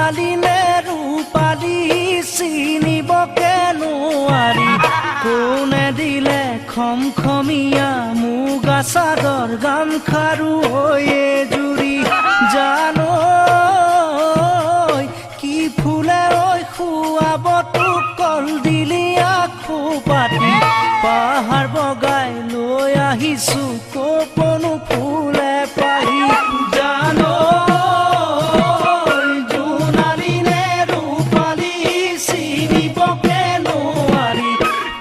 জোনালী নে ৰূপালী চিনিবকে নোৱাৰি কোনে দিলে খমখমীয়া মুগা চাদৰ গামখাৰু হৈয়ে জুৰি জানো কি ফুলে ঐ খুৱাব তোক কলদিলীয়া খোপাতি পাহাৰ বগাই লৈ আহিছো কপনো ফুলে পাহি জানো জোনালী নে ৰূপালী চিনিবকে নোৱাৰি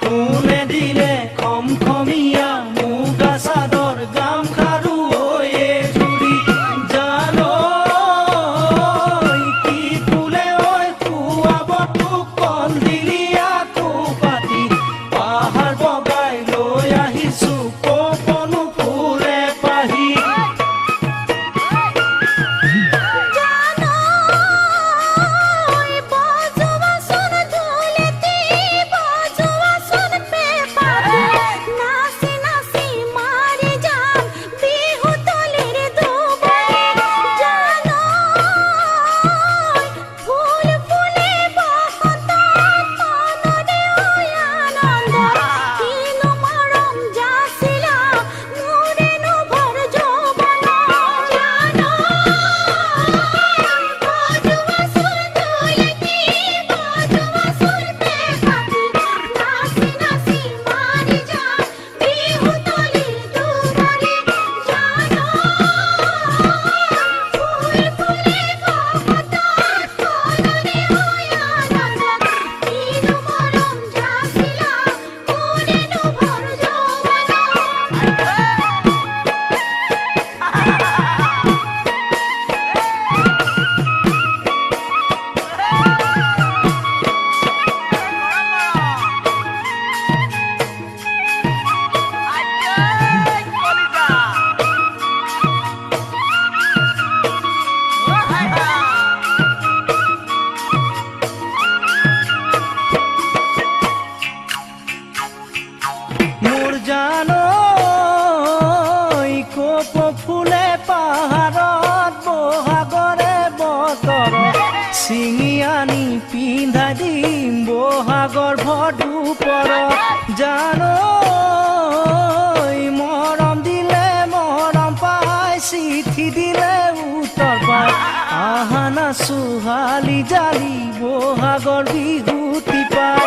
কোনে দিলে খমখমীয়া মুগা চাদৰ গামখাৰু হৈয়ে জুৰি জানো কি ফুলে ঐ খুৱাব তোক কলদিলীয়া খোপাতি পাহাৰ বগাই লৈ আহিছো কপনো ফুলে পাহি মোৰ জানো কপ ফুলে পাহাৰত বহাগৰে বতৰ চিঙি আনি পিন্ধাই দিম বহাগৰ ভদুপৰ জানো মৰম দিলে মৰম পাই চিঠি দিলে উত্তৰ পাই আহানা ছোৱালী জালি বহাগৰ বিহুতি পাই